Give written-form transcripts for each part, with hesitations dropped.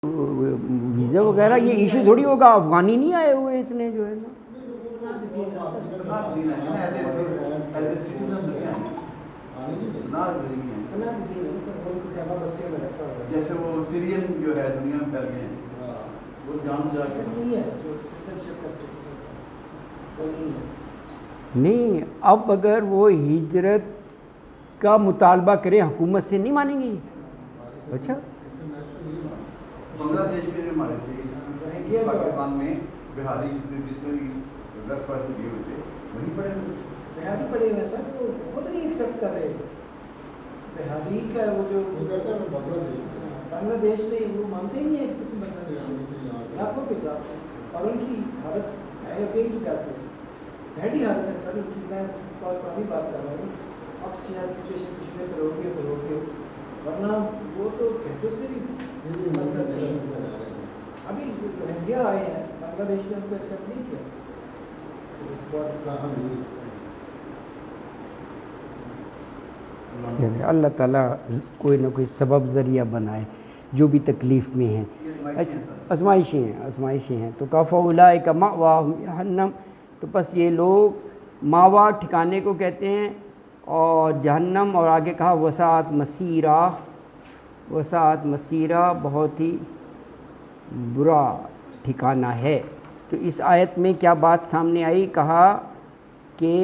Visa وغیرہ یہ issue تھوڑی ہوگا، افغانی نہیں آئے ہوئے اتنے جو ہے نا. جیسے وہ سیرین جو ہے دنیا میں پھیل گئے ہیں، وہ جان نہیں. اب اگر وہ ہجرت کا مطالبہ کرے حکومت سے نہیں مانیں گے. اچھا بنگلہ دیش کے جو ہمارے تھے پاکستان میں بہاری جتنے بھی غرب پرست گئے ہوئے تھے وہیں پڑے ہوئے بہاری پڑے ہوئے سر، وہ خود نہیں ایکسیپٹ کر رہے. بہاری کا وہ جو بنگلہ دیش میں وہ مانتے ہی نہیں ہے کسی بنگلہ دیش لاکھوں کے حساب سے، اور ان کی حالت ہے ڈیڈی حالت ہے سر ان کی. میں پرانی بات کر رہا ہوں، اب شاید سچویشن کچھ بہتر ہوگی تو ہوگی، ورنہ وہ تو کہتے سے بھی ابھی روہنگیا آئے ہیں، بنگلہ دیش نے ان کو ایکسیپٹ نہیں کیا. اللہ تعالیٰ کوئی نہ کوئی سبب ذریعہ بنائے جو بھی تکلیف میں ہیں. اچھا آزمائشیں ہیں. تو کہا فَأُولَٰئِکَ مَأْوَاهُمْ جَہَنَّمُ، تو بس یہ لوگ ماوا ٹھکانے کو کہتے ہیں اور جہنم، اور آگے کہا وسعت مسیرہ بہت ہی برا ٹھکانہ ہے. تو اس آیت میں کیا بات سامنے آئی؟ کہا کہ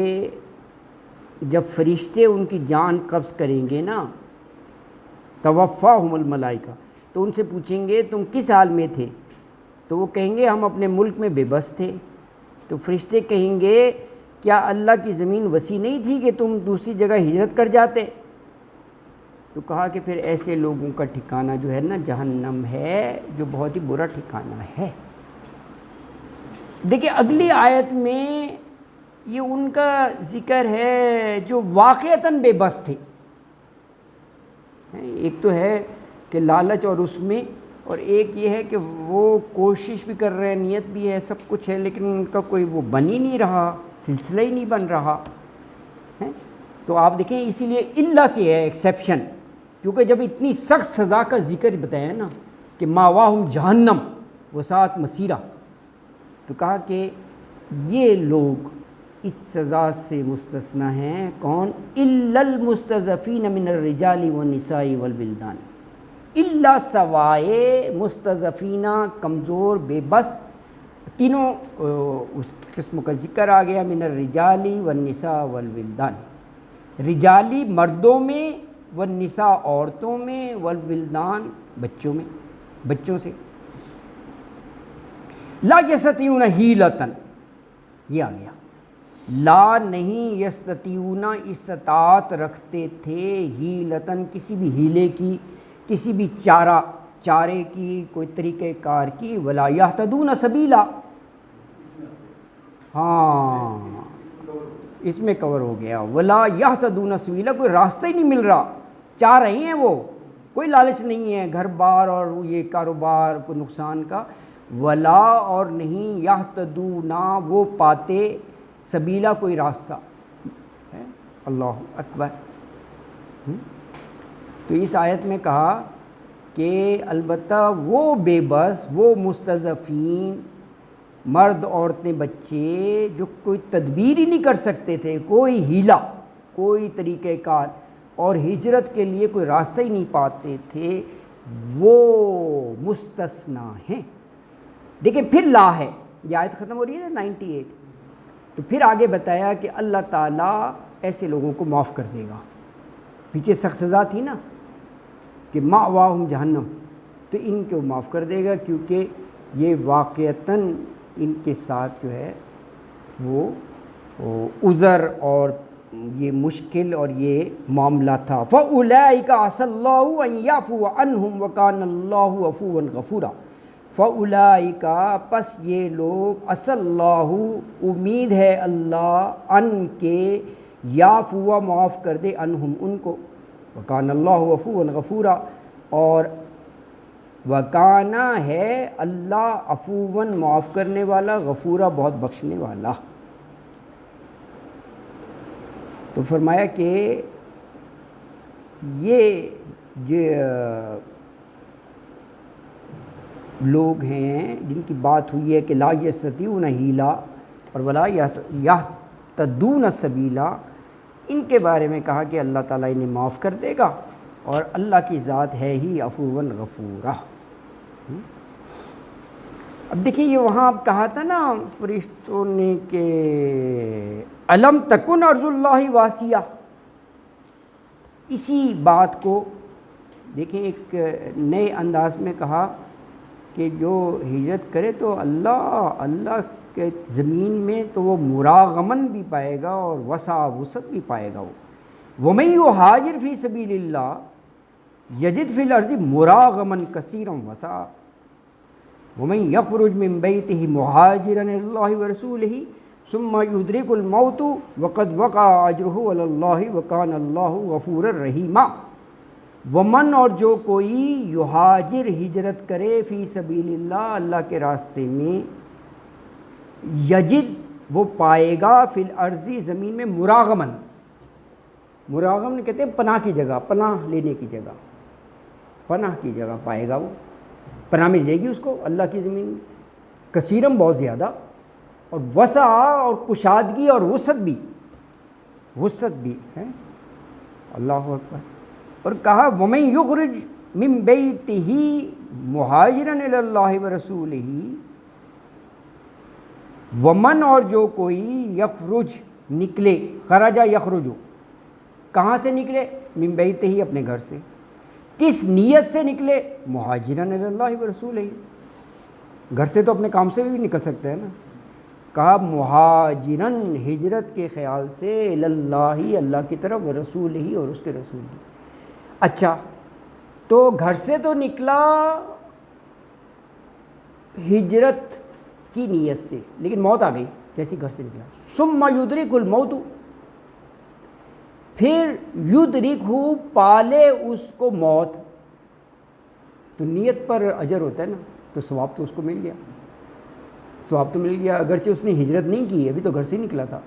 جب فرشتے ان کی جان قبض کریں گے نا، توفاہم الملائکہ، تو ان سے پوچھیں گے تم کس حال میں تھے؟ تو وہ کہیں گے ہم اپنے ملک میں بے بس تھے. تو فرشتے کہیں گے کیا اللہ کی زمین وسیع نہیں تھی کہ تم دوسری جگہ ہجرت کر جاتے؟ تو کہا کہ پھر ایسے لوگوں کا ٹھکانہ جو ہے نا جہنم ہے، جو بہت ہی برا ٹھکانہ ہے. دیکھیں اگلی آیت میں یہ ان کا ذکر ہے جو واقعتاً بے بس تھے. ایک تو ہے کہ لالچ اور اس میں، اور ایک یہ ہے کہ وہ کوشش بھی کر رہے ہیں، نیت بھی ہے، سب کچھ ہے، لیکن ان کا کوئی وہ بن ہی نہیں رہا، سلسلہ ہی نہیں بن رہا. تو آپ دیکھیں اسی لیے اللہ سے ہے ایکسیپشن، کیونکہ جب اتنی سخت سزا کا ذکر بتایا نا کہ ماواہم جہنم وسعت مسیرہ، تو کہا کہ یہ لوگ اس سزا سے مستثنی ہیں. کون؟ الا المستضعفین من الرجال والنساء والولدان، الا سوائے مستضعفینہ، کمزور، بے بس، تینوں اس قسم کا ذکر آ گیا. من الرجال والنساء والولدان، رجالی مردوں میں، والنساء عورتوں میں، والولدان بچوں میں، بچوں سے. لا یستطیعون حیلۃ، یہ آ گیا. لا نہیں یستطیعون، استطاعت رکھتے تھے، حیلۃ کسی بھی ہیلے کی، کسی بھی چارے کی، کوئی طریقہ کار کی. ولا یہتدون سبیلا، ہاں اس میں کور ہو گیا. ولا یہتدون سبیلا، کوئی راستہ ہی نہیں مل رہا. چاہ رہے ہیں وہ، کوئی لالچ نہیں ہے گھر بار اور یہ کاروبار کو نقصان کا. ولا اور نہیں، یہتدون وہ پاتے، سبیلا کوئی راستہ. اللہ اکبر. تو اس آیت میں کہا کہ البتہ وہ بے بس، وہ مستضعفین، مرد، عورتیں، بچے، جو کوئی تدبیر ہی نہیں کر سکتے تھے، کوئی ہیلا، کوئی طریقہ کار، اور ہجرت کے لیے کوئی راستہ ہی نہیں پاتے تھے، وہ مستثنی ہیں. دیکھیں پھر لا ہے، یہ آیت ختم ہو رہی ہے نا 98. تو پھر آگے بتایا کہ اللہ تعالیٰ ایسے لوگوں کو معاف کر دے گا. پیچھے سخت سزا تھی نا کہ مأواہم جہنم، تو ان کو معاف کر دے گا، کیونکہ یہ واقعتاً ان کے ساتھ جو ہے وہ عذر اور یہ مشکل اور یہ معاملہ تھا. فَأُولَٰئِکَ عَسَى اللَّهُ أَن يَعْفُوَ عَنْهُمْ وَكَانَ اللَّهُ عَفُوًّا غَفُورًا. فَأُولَٰئِکَ، پس یہ لوگ، عَسَى اللَّهُ، امید ہے اللہ، ان کے، یعفو، معاف کر دے، عنہم، ان کو، وَكَانَ اللَّهُ عَفُوًّا غَفُورًا، اور وکانا ہے اللہ عفواً معاف کرنے والا، غفورا بہت بخشنے والا. تو فرمایا کہ یہ لوگ ہیں جن کی بات ہوئی ہے کہ لا یستطیعون حیلا اور ولا یہتدون سبیلا، ان کے بارے میں کہا کہ اللہ تعالیٰ انہیں معاف کر دے گا، اور اللہ کی ذات ہے ہی عفو غفورہ۔ اب دیکھیے یہ وہاں آپ کہا تھا نا فرشتوں نے کہ الم تکن ارض اللہ واسعہ، اسی بات کو دیکھیں ایک نئے انداز میں کہا کہ جو ہجرت کرے تو اللہ کے زمین میں تو وہ مراغمن بھی پائے گا اور وسعت بھی پائے گا۔ وَمَن يُهَاجِرْ فِي سَبِيلِ اللَّهِ يَجِدْ فِي الْأَرْضِ مُرَاغَمًا كَثِيرًا وَسَعًا وَمَن يَخْرُجْ مِن بَيْتِهِ مُهَاجِرًا إِلَى اللَّهِ وَرَسُولِهِ ثُمَّ يُدْرِكُهُ الْمَوْتُ وَقَدْ وَقَعَ أَجْرُهُ عَلَى اللَّهِ وَكَانَ اللَّهُ غَفُورًا رَحِيمًا۔ ومن اور جو کوئی یہاجر ہجرت کرے فی سبیل اللہ، اللہ کے راستے میں، یجد وہ پائے گا فی الارض زمین میں مراغمن، مراغمن کہتے ہیں پناہ کی جگہ، پناہ لینے کی جگہ، پناہ کی جگہ پائے گا، وہ پناہ مل جائے گی اس کو اللہ کی زمین میں، کثیرم بہت زیادہ، اور وسع اور کشادگی اور وسعت بھی ہے۔ اللہ اکبر۔ اور کہا وَمَن يُخْرِجْ مِن بَيْتِهِ مُهَاجِرًا إِلَى اللَّهِ وَرَسُولِهِ، ومن اور جو کوئی یخرج نکلے، خرجہ یخرجو، کہاں سے نکلے؟ من بیتہ، اپنے گھر سے، کس نیت سے نکلے؟ مہاجرًا إِلَى اللَّهِ وَرَسُولِهِ، گھر سے تو اپنے کام سے بھی نکل سکتے ہیں نا، کہا مہاجرًا ہجرت کے خیال سے، إِلَى اللَّهِ اللہ کی طرف، وَرَسُولِهِ اور اس کے رسول کی۔ اچھا تو گھر سے تو نکلا ہجرت کی نیت سے، لیکن موت آ گئی، کیسی گھر سے نکلا؟ ثم یدرک الموت، پھر یدرک پالے اس کو موت، تو نیت پر اجر ہوتا ہے نا، تو ثواب تو اس کو مل گیا، ثواب تو مل گیا، اگرچہ اس نے ہجرت نہیں کی، ابھی تو گھر سے نکلا تھا،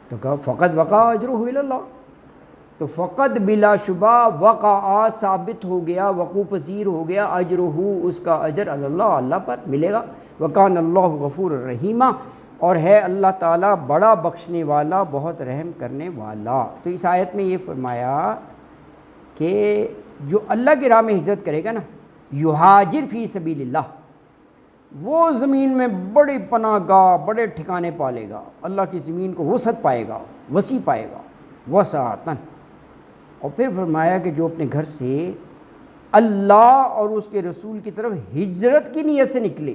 تو کہا فقط وقع اجرہ الی اللہ، تو فقط بلا شبہ وقع ثابت ہو گیا، وقوع پذیر ہو گیا، اجرہ اس کا اجر اللہ، اللہ پر ملے گا، وکان اللہ غفور رحیمہ، اور ہے اللہ تعالیٰ بڑا بخشنے والا، بہت رحم کرنے والا۔ تو اس آیت میں یہ فرمایا کہ جو اللہ کی راہ میں ہجرت کرے گا نا، یہاجر فی سبیل اللہ، وہ زمین میں بڑی پناہ گاہ، بڑے ٹھکانے پالے گا، اللہ کی زمین کو وسعت پائے گا، وسیع پائے گا، وسعتاً۔ اور پھر فرمایا کہ جو اپنے گھر سے اللہ اور اس کے رسول کی طرف ہجرت کی نیت سے نکلے،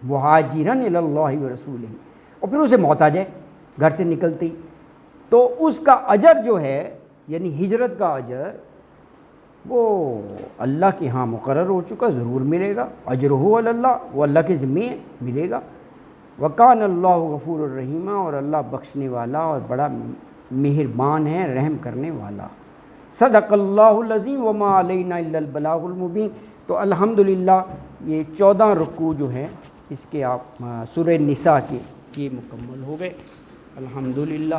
مہاجرًا الی اللہ ورسولہ، اور پھر اسے موت آ جائے گھر سے نکلتی، تو اس کا اجر جو ہے، یعنی ہجرت کا اجر، وہ اللہ کے ہاں مقرر ہو چکا، ضرور ملے گا، اجرہ علی اللہ، وہ اللہ کے ذمے ملے گا، وکان اللہ غفور الرحیمہ، اور اللہ بخشنے والا اور بڑا مہربان ہے، رحم کرنے والا۔ صدق اللہ العظیم وما علینا الا البلاغ المبین۔ تو الحمدللہ یہ 14 رکوع جو ہیں اس کے آپ سورہ نساء کے یہ مکمل ہو گئے، الحمدللہ۔